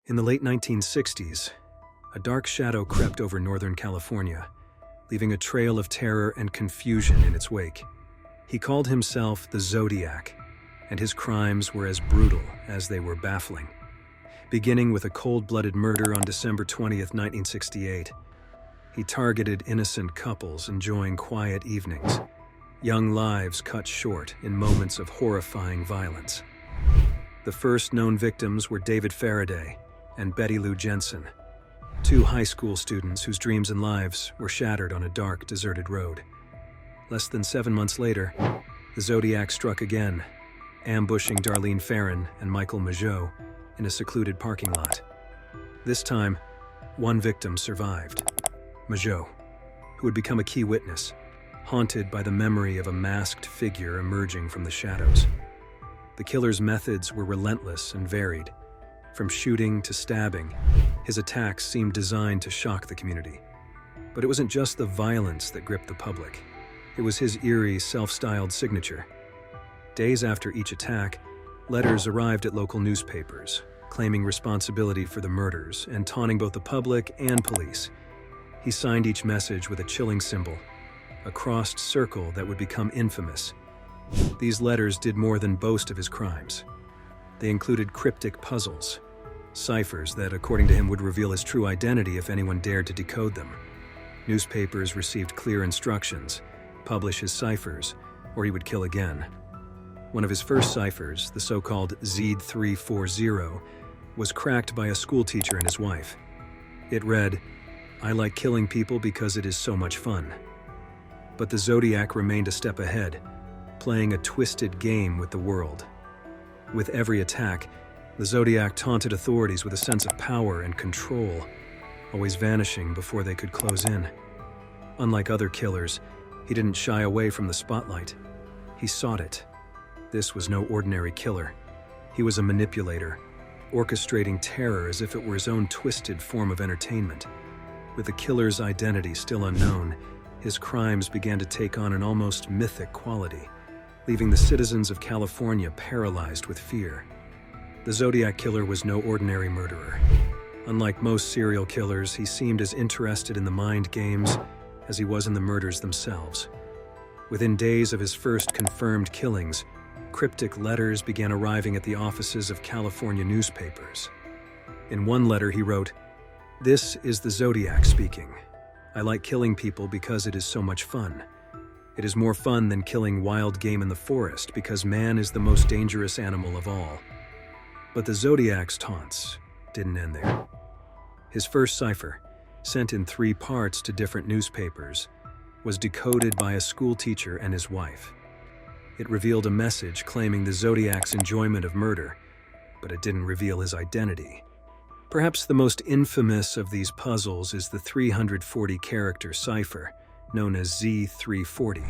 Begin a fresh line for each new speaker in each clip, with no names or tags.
In the late 1960s, a dark shadow crept over Northern California, leaving a trail of terror and confusion in its wake. He called himself the Zodiac, and his crimes were as brutal as they were baffling. Beginning with a cold-blooded murder on December 20th, 1968, he targeted innocent couples enjoying quiet evenings, young lives cut short in moments of horrifying violence. The first known victims were David Faraday and Betty Lou Jensen, two high school students whose dreams and lives were shattered on a dark, deserted road. Less than 7 months later, the Zodiac struck again, ambushing Darlene Ferrin and Michael Mageau in a secluded parking lot. This time, one victim survived, Mageau, who would become a key witness, haunted by the memory of a masked figure emerging from the shadows. The killer's methods were relentless and varied. From shooting to stabbing, his attacks seemed designed to shock the community. But it wasn't just the violence that gripped the public. It was his eerie, self-styled signature. Days after each attack, letters arrived at local newspapers, claiming responsibility for the murders and taunting both the public and police. He signed each message with a chilling symbol, a crossed circle that would become infamous. These letters did more than boast of his crimes. They included cryptic puzzles, ciphers that, according to him, would reveal his true identity if anyone dared to decode them. Newspapers received clear instructions: publish his ciphers, or he would kill again. One of his first ciphers, the so-called Z340, was cracked by a schoolteacher and his wife. It read, "I like killing people because it is so much fun." But the Zodiac remained a step ahead, playing a twisted game with the world. With every attack, the Zodiac taunted authorities with a sense of power and control, always vanishing before they could close in. Unlike other killers, he didn't shy away from the spotlight. He sought it. This was no ordinary killer. He was a manipulator, orchestrating terror as if it were his own twisted form of entertainment. With the killer's identity still unknown, his crimes began to take on an almost mythic quality, leaving the citizens of California paralyzed with fear. The Zodiac Killer was no ordinary murderer. Unlike most serial killers, he seemed as interested in the mind games as he was in the murders themselves. Within days of his first confirmed killings, cryptic letters began arriving at the offices of California newspapers. In one letter he wrote, "This is the Zodiac speaking. I like killing people because it is so much fun. It is more fun than killing wild game in the forest because man is the most dangerous animal of all." But the Zodiac's taunts didn't end there. His first cipher, sent in 3 parts to different newspapers, was decoded by a schoolteacher and his wife. It revealed a message claiming the Zodiac's enjoyment of murder, but it didn't reveal his identity. Perhaps the most infamous of these puzzles is the 340-character cipher, known as Z340.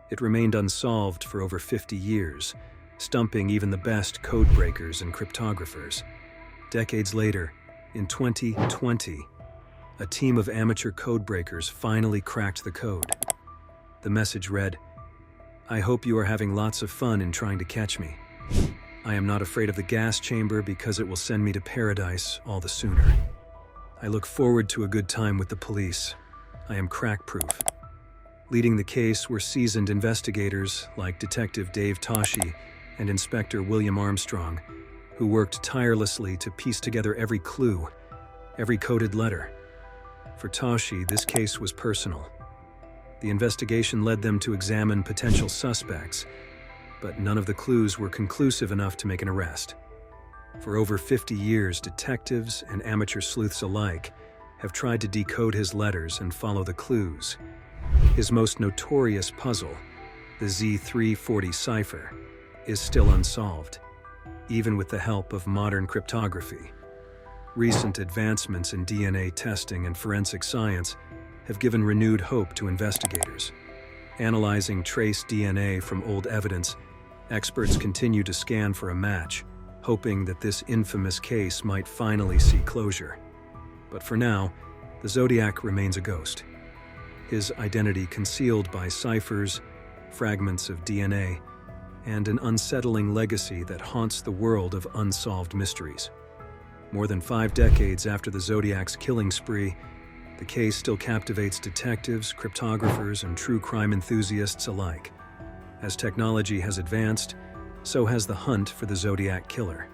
It remained unsolved for over 50 years, stumping even the best codebreakers and cryptographers. Decades later, in 2020, a team of amateur codebreakers finally cracked the code. The message read, "I hope you are having lots of fun in trying to catch me. I am not afraid of the gas chamber because it will send me to paradise all the sooner. I look forward to a good time with the police. I am crack-proof." Leading the case were seasoned investigators like Detective Dave Toschi and Inspector William Armstrong, who worked tirelessly to piece together every clue, every coded letter. For Toschi, this case was personal. The investigation led them to examine potential suspects, but none of the clues were conclusive enough to make an arrest. For over 50 years, detectives and amateur sleuths alike have tried to decode his letters and follow the clues. His most notorious puzzle, the Z340 cipher, is still unsolved, even with the help of modern cryptography. Recent advancements in DNA testing and forensic science have given renewed hope to investigators. Analyzing trace DNA from old evidence, experts continue to scan for a match, hoping that this infamous case might finally see closure. But for now, the Zodiac remains a ghost. His identity concealed by ciphers, fragments of DNA, and an unsettling legacy that haunts the world of unsolved mysteries. More than 5 decades after the Zodiac's killing spree, the case still captivates detectives, cryptographers, and true crime enthusiasts alike. As technology has advanced, so has the hunt for the Zodiac Killer.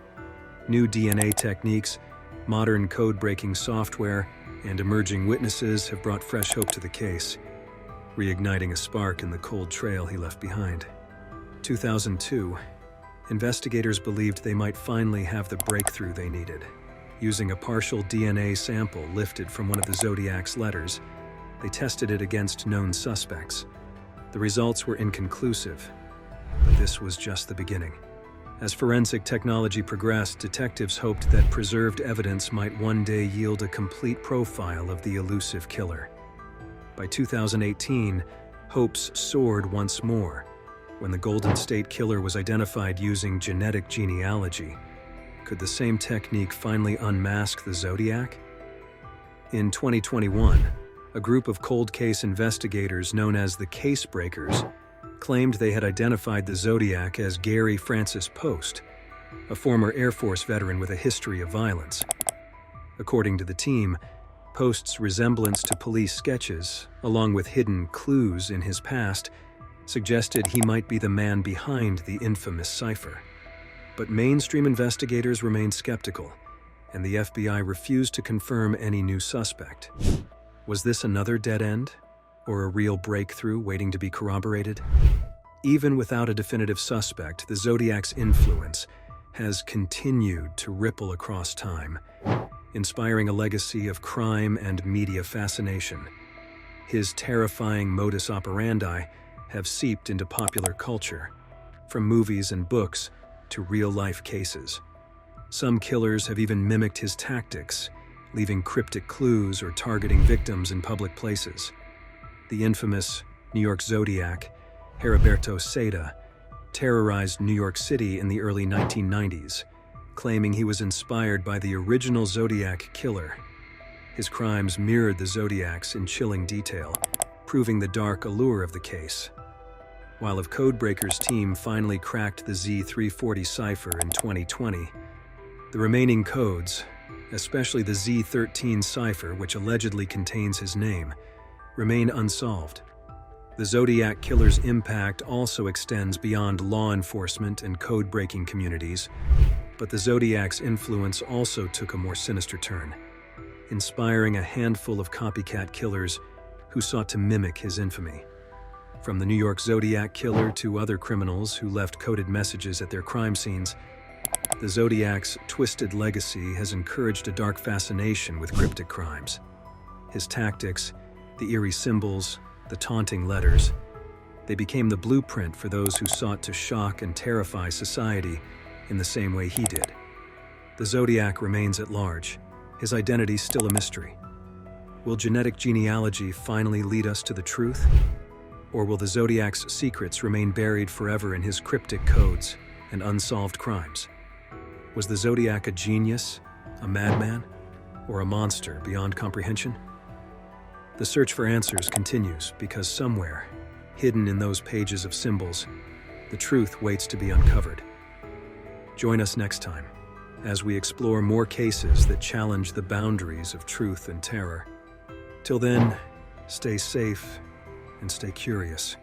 New DNA techniques, modern code-breaking software, and emerging witnesses have brought fresh hope to the case, reigniting a spark in the cold trail he left behind. 2002, investigators believed they might finally have the breakthrough they needed. Using a partial DNA sample lifted from one of the Zodiac's letters, they tested it against known suspects. The results were inconclusive, but this was just the beginning. As forensic technology progressed, detectives hoped that preserved evidence might one day yield a complete profile of the elusive killer. By 2018, hopes soared once more when the Golden State Killer was identified using genetic genealogy. Could the same technique finally unmask the Zodiac? In 2021, a group of cold case investigators known as the Case Breakers claimed they had identified the Zodiac as Gary Francis Post, a former Air Force veteran with a history of violence. According to the team, Post's resemblance to police sketches, along with hidden clues in his past, suggested he might be the man behind the infamous cipher. But mainstream investigators remained skeptical, and the FBI refused to confirm any new suspect. Was this another dead end, or a real breakthrough waiting to be corroborated? Even without a definitive suspect, the Zodiac's influence has continued to ripple across time, inspiring a legacy of crime and media fascination. His terrifying modus operandi have seeped into popular culture, from movies and books to real-life cases. Some killers have even mimicked his tactics, leaving cryptic clues or targeting victims in public places. The infamous New York Zodiac, Heriberto Seda, terrorized New York City in the early 1990s, claiming he was inspired by the original Zodiac Killer. His crimes mirrored the Zodiac's in chilling detail, proving the dark allure of the case. While a Codebreaker's team finally cracked the Z340 cipher in 2020, the remaining codes, especially the Z13 cipher, which allegedly contains his name, remain unsolved. The Zodiac Killer's impact also extends beyond law enforcement and code-breaking communities, but the Zodiac's influence also took a more sinister turn, inspiring a handful of copycat killers who sought to mimic his infamy. From the New York Zodiac Killer to other criminals who left coded messages at their crime scenes, the Zodiac's twisted legacy has encouraged a dark fascination with cryptic crimes. His tactics, the eerie symbols, the taunting letters, they became the blueprint for those who sought to shock and terrify society in the same way he did. The Zodiac remains at large, his identity still a mystery. Will genetic genealogy finally lead us to the truth? Or will the Zodiac's secrets remain buried forever in his cryptic codes and unsolved crimes? Was the Zodiac a genius, a madman, or a monster beyond comprehension? The search for answers continues because somewhere, hidden in those pages of symbols, the truth waits to be uncovered. Join us next time as we explore more cases that challenge the boundaries of truth and terror. Till then, stay safe and stay curious.